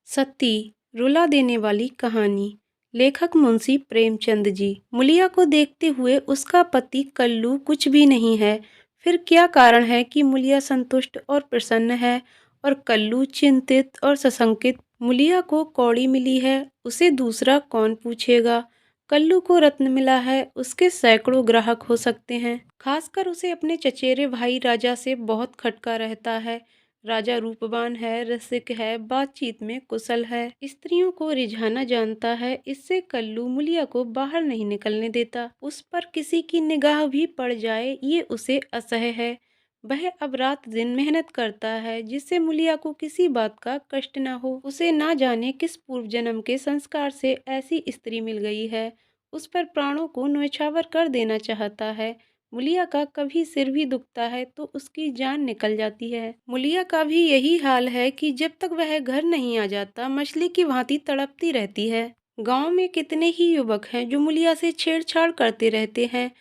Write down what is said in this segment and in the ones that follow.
सती रुला देने वाली कहानी। लेखक मुंशी प्रेमचंद जी। मुलिया को देखते हुए उसका पति कल्लू कुछ भी नहीं है। फिर क्या कारण है कि मुलिया संतुष्ट और प्रसन्न है और कल्लू चिंतित और सशंकित। मुलिया को कौड़ी मिली है, उसे दूसरा कौन पूछेगा। कल्लू को रत्न मिला है, उसके सैकड़ों ग्राहक हो सकते हैं। खासकर उसे अपने चचेरे भाई राजा से बहुत खटका रहता है। राजा रूपवान है, रसिक है, बातचीत में कुशल है, स्त्रियों को रिझाना जानता है। इससे कल्लू मुलिया को बाहर नहीं निकलने देता। उस पर किसी की निगाह भी पड़ जाए ये उसे असह्य है। वह अब रात दिन मेहनत करता है जिससे मुलिया को किसी बात का कष्ट न हो। उसे ना जाने किस पूर्व जन्म के संस्कार से ऐसी स्त्री मिल गई है, उस पर प्राणों को न्यौछावर कर देना चाहता है। मुलिया का कभी सिर भी दुखता है तो उसकी जान निकल जाती है। मुलिया का भी यही हाल है कि जब तक वह घर नहीं आ जाता मछली की भांति तड़पती रहती है। गांव में कितने ही युवक हैं जो मुलिया से छेड़छाड़ करते रहते हैं,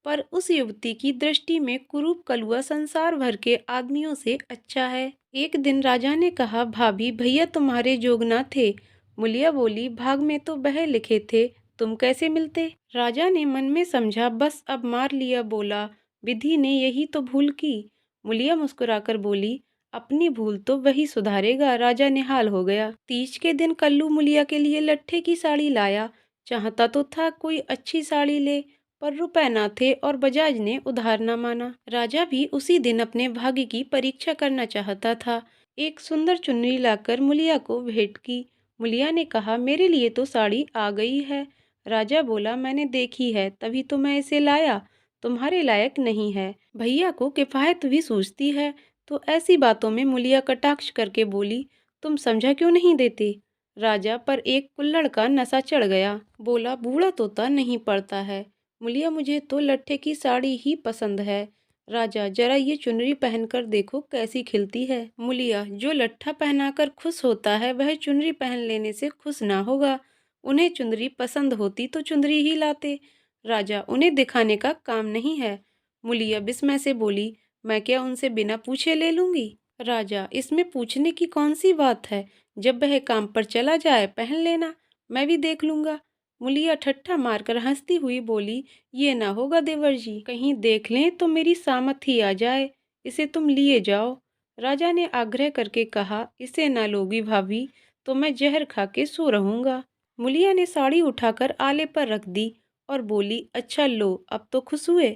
पर उस युवती की दृष्टि में कुरूप कलुआ संसार भर के आदमियों से अच्छा है। एक दिन राजा ने कहा, भाभी भैया तुम्हारे जोगना थे। मुलिया बोली, भाग में तो बह लिखे थे, तुम कैसे मिलते। राजा ने मन में समझा, बस अब मार लिया। बोला, विधि ने यही तो भूल की। मुलिया मुस्कुराकर बोली, अपनी भूल तो वही सुधारेगा। राजा निहाल हो गया। तीज के दिन कल्लू मुलिया के लिए लट्ठे की साड़ी लाया। चाहता तो था कोई अच्छी साड़ी ले, पर रुपए ना थे और बजाज ने उधार न माना। राजा भी उसी दिन अपने भाग्य की परीक्षा करना चाहता था। एक सुंदर चुन्नी लाकर मुलिया को भेंट की। मुलिया ने कहा, मेरे लिए तो साड़ी आ गई है। राजा बोला, मैंने देखी है तभी तो मैं इसे लाया, तुम्हारे लायक नहीं है। भैया को किफायत भी सूझती है। तो ऐसी बातों में मुलिया कटाक्ष करके बोली, तुम समझा क्यों नहीं देते। राजा पर एक कुल्हड़ का नशा चढ़ गया। बोला, बूढ़ा तोता नहीं पड़ता है। मुलिया, मुझे तो लट्ठे की साड़ी ही पसंद है। राजा, जरा ये चुनरी पहनकर देखो कैसी खिलती है। मुलिया, जो लट्ठा पहनाकर खुश होता है वह चुनरी पहन लेने से खुश ना होगा। उन्हें चुंदरी पसंद होती तो चुंदरी ही लाते। राजा, उन्हें दिखाने का काम नहीं है। मुलिया विस्मय से बोली, मैं क्या उनसे बिना पूछे ले लूंगी। राजा, इसमें पूछने की कौन सी बात है, जब वह काम पर चला जाए पहन लेना, मैं भी देख लूंगा। मुलिया ठट्ठा मारकर हंसती हुई बोली, ये ना होगा देवर जी, कहीं देख लें तो मेरी सामत ही आ जाए। इसे तुम लिए जाओ। राजा ने आग्रह करके कहा, इसे ना लोगी भाभी तो मैं जहर खा के सो रहूंगा। मुलिया ने साड़ी उठाकर आले पर रख दी और बोली, अच्छा लो, अब तो खुश हुए।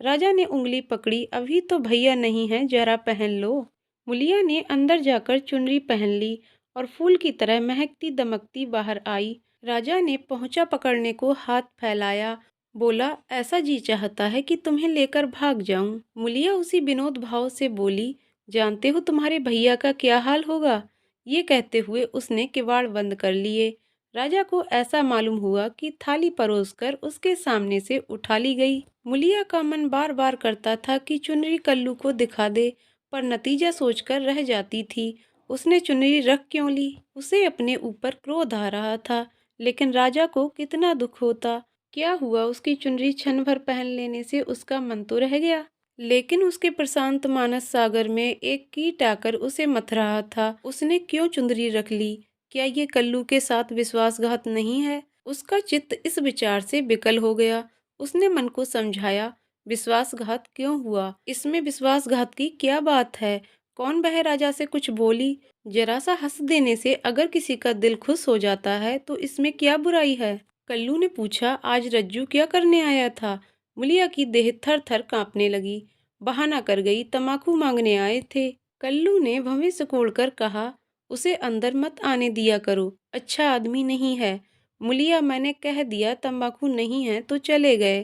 राजा ने उंगली पकड़ी, अभी तो भैया नहीं है, जरा पहन लो। मुलिया ने अंदर जाकर चुनरी पहन ली और फूल की तरह महकती दमकती बाहर आई। राजा ने पहुंचा पकड़ने को हाथ फैलाया। बोला, ऐसा जी चाहता है कि तुम्हें लेकर भाग जाऊं। मुलिया उसी विनोद भाव से बोली, जानते हो तुम्हारे भैया का क्या हाल होगा। ये कहते हुए उसने किवाड़ बंद कर लिए। राजा को ऐसा मालूम हुआ कि थाली परोसकर उसके सामने से उठा ली गई। मुलिया का मन बार बार करता था कि चुनरी कल्लू को दिखा दे, पर नतीजा सोचकर रह जाती थी। उसने चुनरी रख क्यों ली। उसे अपने ऊपर क्रोध आ रहा था, लेकिन राजा को कितना दुख होता। क्या हुआ, उसकी चुनरी क्षण भर पहन लेने से उसका मन तो रह गया, लेकिन उसके प्रशांत मानस सागर में एक कीट आकर उसे मथ रहा था। उसने क्यों चुंदरी रख ली। क्या ये कल्लू के साथ विश्वासघात नहीं है। उसका चित्त इस विचार से विकल हो गया। उसने मन को समझाया, विश्वासघात क्यों हुआ, इसमें विश्वासघात की क्या बात है। कौन वह राजा से कुछ बोली। जरा सा हंस देने से अगर किसी का दिल खुश हो जाता है तो इसमें क्या बुराई है। कल्लू ने पूछा, आज रज्जू क्या करने आया था। मुलिया की देह थर थर कांपने लगी। बहाना कर गई, तम्बाकू मांगने आए थे। कल्लू ने भवें सिकोड़कर कहा, उसे अंदर मत आने दिया करो, अच्छा आदमी नहीं है। मुलिया, मैंने कह दिया तंबाकू नहीं है तो चले गए।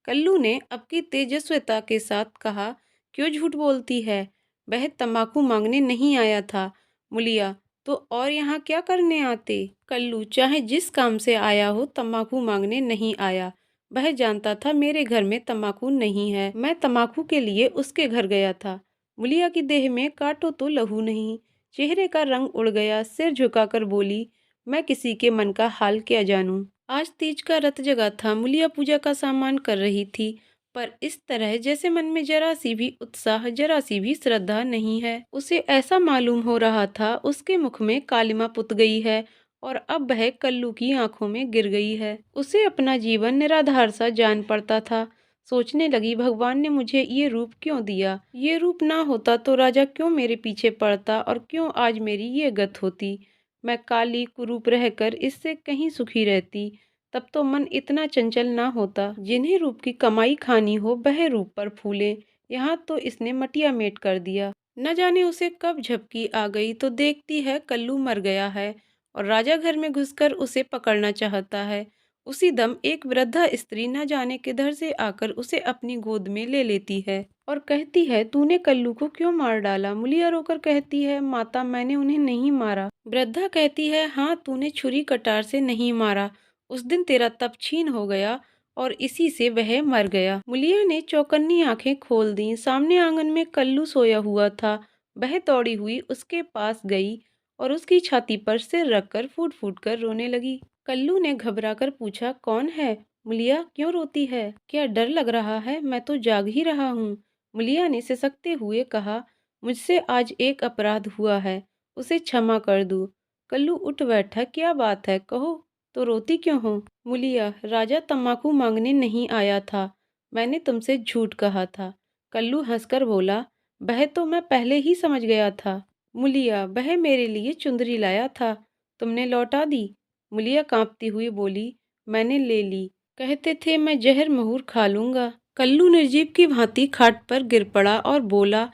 कल्लू ने अब की तेजस्विता के साथ कहा, क्यों झूठ बोलती है, वह तंबाकू मांगने नहीं आया था। मुलिया, तो और यहाँ क्या करने आते। कल्लू, चाहे जिस काम से आया हो, तंबाकू मांगने नहीं आया। वह जानता था मेरे घर में तंबाकू नहीं है, मैं तंबाकू के लिए उसके घर गया था। मुलिया की देह में काटो तो लहू नहीं, चेहरे का रंग उड़ गया। सिर झुकाकर बोली, मैं किसी के मन का हाल क्या जानूं। आज तीज का रत जगा था। मुलिया पूजा का सामान कर रही थी, पर इस तरह जैसे मन में जरा सी भी उत्साह, जरा सी भी श्रद्धा नहीं है। उसे ऐसा मालूम हो रहा था उसके मुख में कालिमा पुत गई है और अब वह कल्लू की आंखों में गिर गई है। उसे अपना जीवन निराधार सा जान पड़ता था। सोचने लगी, भगवान ने मुझे ये रूप क्यों दिया? ये रूप ना होता तो राजा क्यों मेरे पीछे पड़ता और क्यों आज मेरी ये गत होती? मैं काली कुरूप रहकर इससे कहीं सुखी रहती। तब तो मन इतना चंचल ना होता। जिन्हें रूप की कमाई खानी हो वह रूप पर फूले। यहाँ तो इसने मटिया मेट कर दिया। न जाने उसे कब झपकी आ गई तो देखती है कल्लू मर गया है और राजा घर में घुसकर उसे पकड़ना चाहता है। उसी दम एक वृद्धा स्त्री न जाने किधर से आकर उसे अपनी गोद में ले लेती है और कहती है, तूने कल्लू को क्यों मार डाला? मुलिया रोकर कहती है, माता मैंने उन्हें नहीं मारा। वृद्धा कहती है, हाँ तूने छुरी कटार से नहीं मारा। उस दिन तेरा तप छीन हो गया और इसी से वह मर गया। मुलिया ने चौकन्नी आंखें खोल दी। सामने आंगन में कल्लू सोया हुआ था। वह दौड़ी हुई उसके पास गई और उसकी छाती पर सिर रखकर फूट फूट कर रोने लगी। कल्लू ने घबराकर पूछा, कौन है? मुलिया क्यों रोती है? क्या डर लग रहा है? मैं तो जाग ही रहा हूँ। मुलिया ने सिसकते हुए कहा, मुझसे आज एक अपराध हुआ है, उसे क्षमा कर दूं। कल्लू उठ बैठा, क्या बात है, कहो। तो रोती क्यों हो? मुलिया, राजा तम्बाकू मांगने नहीं आया था, मैंने तुमसे झूठ कहा था। कल्लू हंसकर बोला, वह तो मैं पहले ही समझ गया था। मुलिया, वह मेरे लिए चुंदरी लाया था, तुमने लौटा दी? मुलिया कांपती हुई बोली, मैंने ले ली, कहते थे मैं जहर महूर खा लूंगा। कल्लू निर्जीव की भांति खाट पर गिर पड़ा और बोला,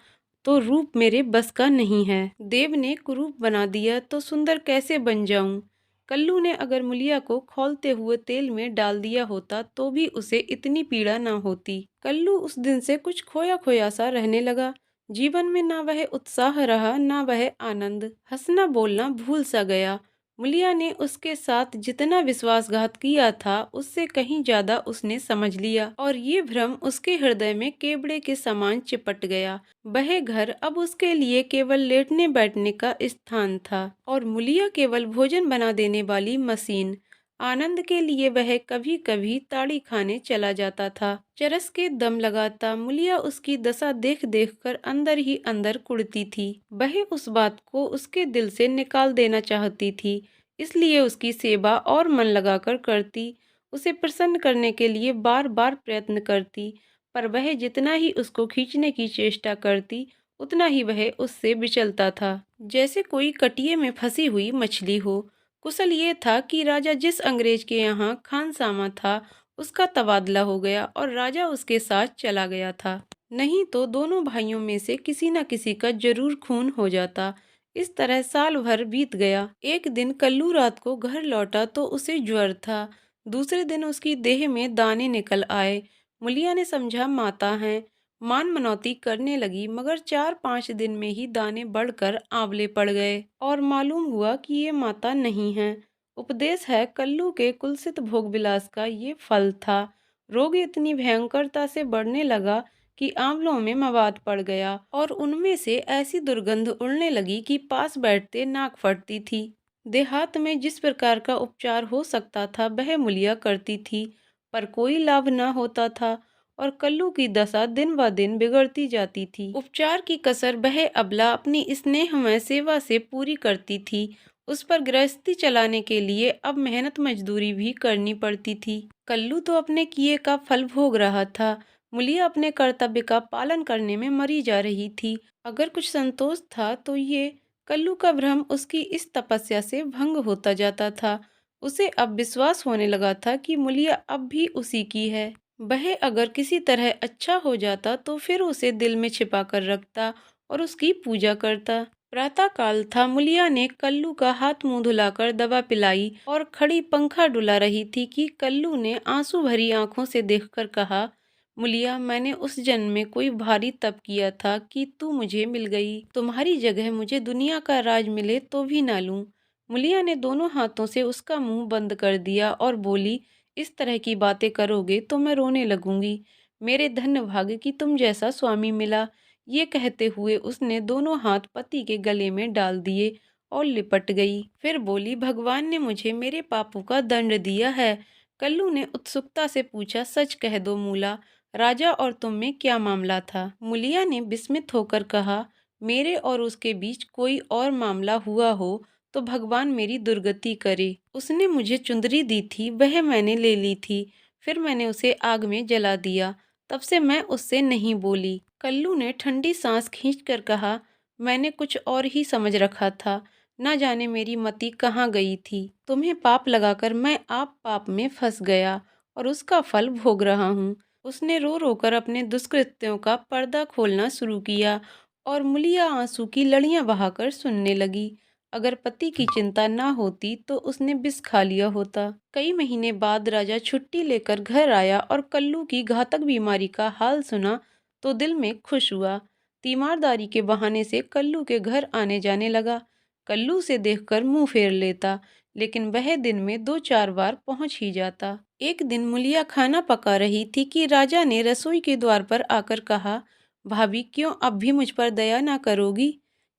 तो रूप मेरे बस का नहीं है। देव ने कुरूप बना दिया तो सुंदर कैसे बन जाऊं? कल्लू ने अगर मुलिया को खौलते हुए तेल में डाल दिया होता तो भी उसे इतनी पीड़ा न होती। कल्लू उस दिन से कुछ खोया खोया सा रहने लगा। जीवन में ना वह उत्साह रहा, ना वह आनंद। हंसना बोलना भूल सा गया। मुलिया ने उसके साथ जितना विश्वासघात किया था उससे कहीं ज्यादा उसने समझ लिया और ये भ्रम उसके हृदय में केवड़े के समान चिपट गया। वह घर अब उसके लिए केवल लेटने बैठने का स्थान था और मुलिया केवल भोजन बना देने वाली मशीन। आनंद के लिए वह कभी कभी ताड़ी खाने चला जाता था। चरस के दम लगाता। मुलिया उसकी दशा देख देख कर अंदर ही अंदर कुढ़ती थी। वह उस बात को उसके दिल से निकाल देना चाहती थी, इसलिए उसकी सेवा और मन लगाकर करती, उसे प्रसन्न करने के लिए बार बार प्रयत्न करती, पर वह जितना ही उसको खींचने की चेष्टा करती उतना ही वह उससे विचलता था, जैसे कोई कटिए में फंसी हुई मछली हो। कुशल ये था कि राजा जिस अंग्रेज के यहाँ खानसामा था उसका तबादला हो गया और राजा उसके साथ चला गया था, नहीं तो दोनों भाइयों में से किसी न किसी का जरूर खून हो जाता। इस तरह साल भर बीत गया। एक दिन कल्लू रात को घर लौटा तो उसे ज्वर था। दूसरे दिन उसकी देह में दाने निकल आए। मुलिया ने समझा माता है, मान मनौती करने लगी, मगर 4-5 दिन में ही दाने बढ़कर आंवले पड़ गए और मालूम हुआ कि ये माता नहीं है। उपदेश है, कल्लू के कुलसित भोग विलास का ये फल था। रोग इतनी भयंकरता से बढ़ने लगा कि आंवलों में मवाद पड़ गया और उनमें से ऐसी दुर्गंध उड़ने लगी कि पास बैठते नाक फटती थी। देहात में जिस प्रकार का उपचार हो सकता था वह मुलिया करती थी, पर कोई लाभ न होता था और कल्लू की दशा दिन ब दिन बिगड़ती जाती थी। उपचार की कसर वह अबला अपनी स्नेहमय सेवा से पूरी करती थी। उस पर गृहस्थी चलाने के लिए अब मेहनत मजदूरी भी करनी पड़ती थी। कल्लू तो अपने किए का फल भोग रहा था। मुलिया अपने कर्तव्य का पालन करने में मरी जा रही थी। अगर कुछ संतोष था तो ये कल्लू का भ्रम उसकी इस तपस्या से भंग होता जाता था। उसे अब विश्वास होने लगा था कि मुलिया अब भी उसी की है। वह अगर किसी तरह अच्छा हो जाता तो फिर उसे दिल में छिपा कर रखता और उसकी पूजा करता। प्रातः काल था। मुलिया ने कल्लू का हाथ मुंह धुलाकर दवा पिलाई और खड़ी पंखा डुला रही थी कि कल्लू ने आंसू भरी आंखों से देखकर कहा, मुलिया, मैंने उस जन्म में कोई भारी तप किया था कि तू मुझे मिल गई। तुम्हारी जगह मुझे दुनिया का राज मिले तो भी ना लूं। मुलिया ने दोनों हाथों से उसका मुंह बंद कर दिया और बोली, इस तरह की बातें करोगे तो मैं रोने लगूंगी। मेरे धन्य भाग्य कि तुम जैसा स्वामी मिला। ये कहते हुए उसने दोनों हाथ पति के गले में डाल दिए और लिपट गई। फिर बोली, भगवान ने मुझे मेरे पापों का दंड दिया है। कल्लू ने उत्सुकता से पूछा, सच कह दो मूला, राजा और तुम में क्या मामला था? मुलिया ने विस्मित होकर कहा, मेरे और उसके बीच कोई और मामला हुआ हो तो भगवान मेरी दुर्गति करे। उसने मुझे चुंदरी दी थी, वह मैंने ले ली थी, फिर मैंने उसे आग में जला दिया, तब से मैं उससे नहीं बोली। कल्लू ने ठंडी सांस खींचकर कहा, मैंने कुछ और ही समझ रखा था, न जाने मेरी मति कहाँ गई थी। तुम्हें पाप लगाकर मैं आप पाप में फंस गया और उसका फल भोग रहा हूँ। उसने रो रो कर अपने दुष्कृत्यों का पर्दा खोलना शुरू किया और मुलिया आंसू की लड़ियां बहाकर सुनने लगी। अगर पति की चिंता ना होती तो उसने विष खा लिया होता। कई महीने बाद राजा छुट्टी लेकर घर आया और कल्लू की घातक बीमारी का हाल सुना तो दिल में खुश हुआ। तीमारदारी के बहाने से कल्लू के घर आने जाने लगा। कल्लू से देखकर मुंह फेर लेता, लेकिन वह दिन में 2-4 बार पहुंच ही जाता। एक दिन मुलिया खाना पका रही थी कि राजा ने रसोई के द्वार पर आकर कहा, भाभी क्यों अब भी मुझ पर दया ना करोगी?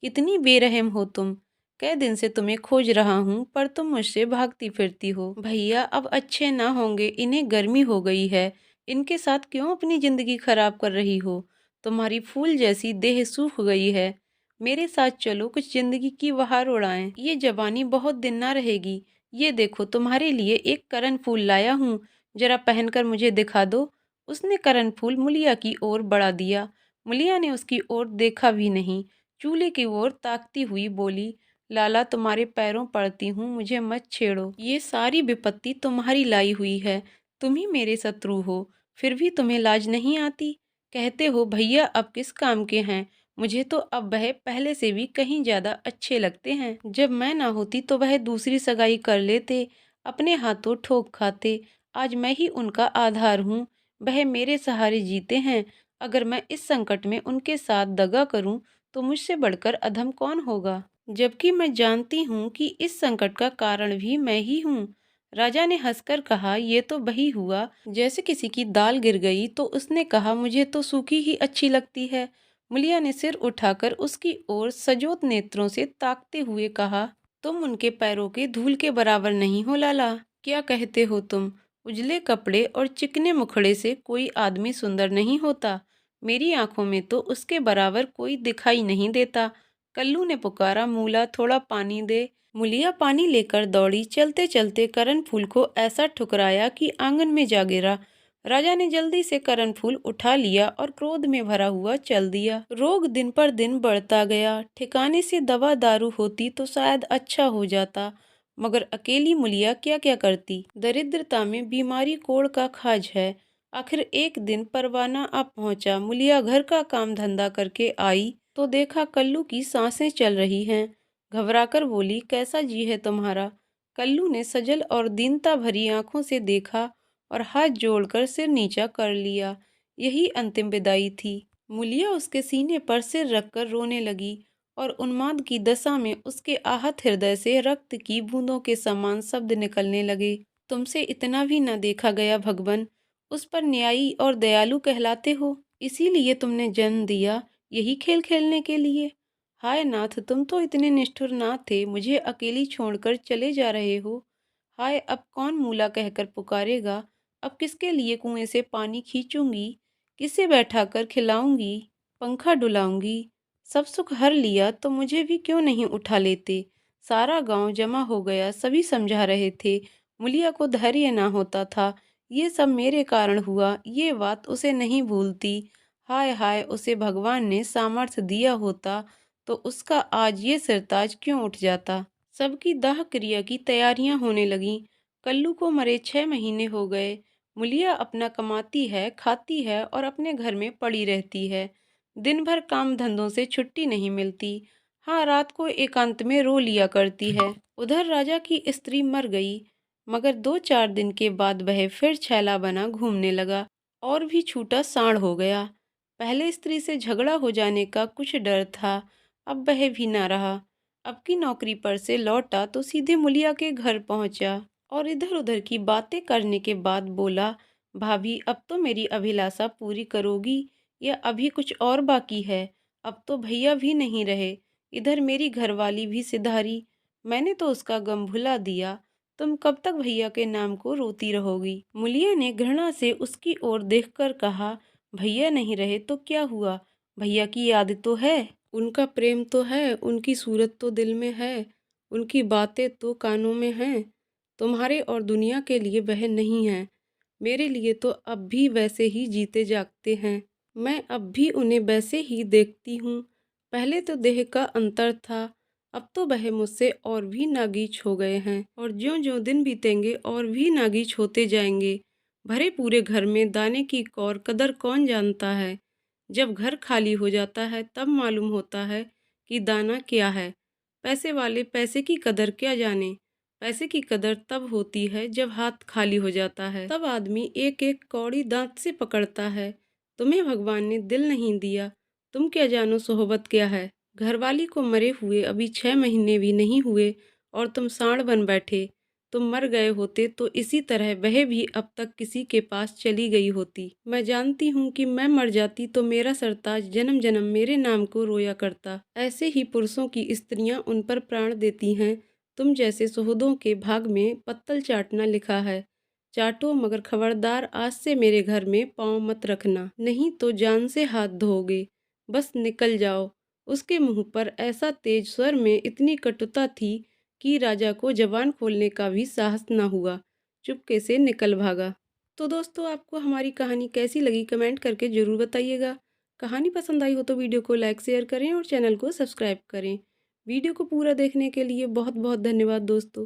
कितनी बेरहम हो तुम। कई दिन से तुम्हें खोज रहा हूँ पर तुम मुझसे भागती फिरती हो। भैया अब अच्छे ना होंगे, इन्हें गर्मी हो गई है, इनके साथ क्यों अपनी जिंदगी खराब कर रही हो? तुम्हारी फूल जैसी देह सूख गई है, मेरे साथ चलो कुछ जिंदगी की बहार उड़ाएं। ये जवानी बहुत दिन ना रहेगी। ये देखो तुम्हारे लिए एक करण फूल लाया हूँ, जरा पहनकर मुझे दिखा दो। उसने करण फूल मुलिया की ओर बढ़ा दिया। मुलिया ने उसकी ओर देखा भी नहीं, चूल्हे की ओर ताकती हुई बोली, लाला तुम्हारे पैरों पड़ती हूँ, मुझे मत छेड़ो। ये सारी विपत्ति तुम्हारी लाई हुई है, तुम ही मेरे शत्रु हो, फिर भी तुम्हें लाज नहीं आती। कहते हो भैया अब किस काम के हैं, मुझे तो अब वह पहले से भी कहीं ज्यादा अच्छे लगते हैं। जब मैं ना होती तो वह दूसरी सगाई कर लेते, अपने हाथों ठोक खाते। आज मैं ही उनका आधार हूँ, वह मेरे सहारे जीते हैं। अगर मैं इस संकट में उनके साथ दगा करूं तो मुझसे बढ़कर अधम कौन होगा? जबकि मैं जानती हूँ कि इस संकट का कारण भी मैं ही हूँ। राजा ने हंसकर कहा, ये तो वही हुआ जैसे किसी की दाल गिर गई तो उसने कहा, मुझे तो सूखी ही अच्छी लगती है। मुलिया ने सिर उठाकर उसकी ओर सजोत नेत्रों से ताकते हुए कहा, तुम उनके पैरों के धूल के बराबर नहीं हो लाला। क्या कहते हो तुम? उजले कपड़े और चिकने मुखड़े से कोई आदमी सुंदर नहीं होता। मेरी आंखों में तो उसके बराबर कोई दिखाई नहीं देता। कल्लू ने पुकारा, मूला थोड़ा पानी दे। मुलिया पानी लेकर दौड़ी। चलते चलते करण फूल को ऐसा ठुकराया कि आंगन में जा गिरा। राजा ने जल्दी से करण फूल उठा लिया और क्रोध में भरा हुआ चल दिया। रोग दिन पर दिन बढ़ता गया। ठिकाने से दवा दारू होती तो शायद अच्छा हो जाता, मगर अकेली मुलिया क्या क्या करती। दरिद्रता में बीमारी कोड़ का खाज है। आखिर एक दिन परवाना आ पहुंचा। मुलिया घर का काम धंधा करके आई तो देखा कल्लू की सांसें चल रही हैं। घबराकर बोली, कैसा जी है तुम्हारा? कल्लू ने सजल और दीनता भरी आंखों से देखा और हाथ जोड़कर सिर नीचा कर लिया। यही अंतिम विदाई थी। मुलिया उसके सीने पर सिर रखकर रोने लगी और उन्माद की दशा में उसके आहत हृदय से रक्त की बूंदों के समान शब्द निकलने लगे। तुमसे इतना भी न देखा गया भगवान, उस पर न्यायी और दयालु कहलाते हो, इसीलिए तुमने जन्म दिया, यही खेल खेलने के लिए। हाय नाथ, तुम तो इतने निष्ठुर ना थे, मुझे अकेली छोड़कर चले जा रहे हो। हाय अब कौन मूला कहकर पुकारेगा? अब किसके लिए कुएं से पानी खींचूंगी? किसे बैठाकर खिलाऊंगी, पंखा डुलाऊंगी? सब सुख हर लिया तो मुझे भी क्यों नहीं उठा लेते? सारा गांव जमा हो गया, सभी समझा रहे थे। मुलिया को धैर्य ना होता था। ये सब मेरे कारण हुआ, ये बात उसे नहीं भूलती। हाय हाय, उसे भगवान ने सामर्थ्य दिया होता तो उसका आज ये सिरताज क्यों उठ जाता। सबकी दाह क्रिया की तैयारियां होने लगीं। कल्लू को मरे 6 महीने हो गए। मुलिया अपना कमाती है, खाती है और अपने घर में पड़ी रहती है। दिन भर काम धंधों से छुट्टी नहीं मिलती। हाँ, रात को एकांत में रो लिया करती है। उधर राजा की स्त्री मर गई, मगर 2-4 दिन के बाद वह फिर छैला बना घूमने लगा और भी छूटा सांड हो गया। पहले स्त्री से झगड़ा हो जाने का कुछ डर था, अब वह भी ना रहा। अब की नौकरी पर से लौटा तो सीधे मुलिया के घर पहुंचा और इधर उधर की बातें करने के बाद बोला, भाभी अब तो मेरी अभिलाषा पूरी करोगी या अभी कुछ और बाकी है? अब तो भैया भी नहीं रहे, इधर मेरी घरवाली भी सिधारी, मैंने तो उसका गम भुला दिया। तुम कब तक भैया के नाम को रोती रहोगी? मुलिया ने घृणा से उसकी ओर देखकर कहा, भैया नहीं रहे तो क्या हुआ? भैया की याद तो है, उनका प्रेम तो है, उनकी सूरत तो दिल में है, उनकी बातें तो कानों में हैं। तुम्हारे और दुनिया के लिए वह नहीं है, मेरे लिए तो अब भी वैसे ही जीते जागते हैं। मैं अब भी उन्हें वैसे ही देखती हूँ। पहले तो देह का अंतर था, अब तो वह मुझसे और भी नागीच हो गए हैं, और ज्यों-ज्यों दिन बीतेंगे और भी नागीच होते जाएंगे। भरे पूरे घर में दाने की कौर कदर कौन जानता है? जब घर खाली हो जाता है तब मालूम होता है कि दाना क्या है। पैसे वाले पैसे की कदर क्या जाने। पैसे की कदर तब होती है जब हाथ खाली हो जाता है, तब आदमी एक एक कौड़ी दांत से पकड़ता है। तुम्हें भगवान ने दिल नहीं दिया, तुम क्या जानो सोहबत क्या है। घरवाली को मरे हुए अभी 6 महीने भी नहीं हुए और तुम सांड बन बैठे। तुम मर गए होते तो इसी तरह वह भी अब तक किसी के पास चली गई होती। मैं जानती हूँ कि मैं मर जाती तो मेरा सरताज जन्म जन्म मेरे नाम को रोया करता। ऐसे ही पुरुषों की स्त्रियां उन पर प्राण देती हैं। तुम जैसे सुहृदों के भाग में पत्तल चाटना लिखा है। चाटो, मगर खबरदार आज से मेरे घर में पाँव मत रखना, नहीं तो जान से हाथ धोगे। बस निकल जाओ। उसके मुंह पर ऐसा तेज स्वर में इतनी कटुता थी कि राजा को जबान खोलने का भी साहस न हुआ। चुपके से निकल भागा। तो दोस्तों, आपको हमारी कहानी कैसी लगी कमेंट करके ज़रूर बताइएगा। कहानी पसंद आई हो तो वीडियो को लाइक शेयर करें और चैनल को सब्सक्राइब करें। वीडियो को पूरा देखने के लिए बहुत बहुत धन्यवाद दोस्तों।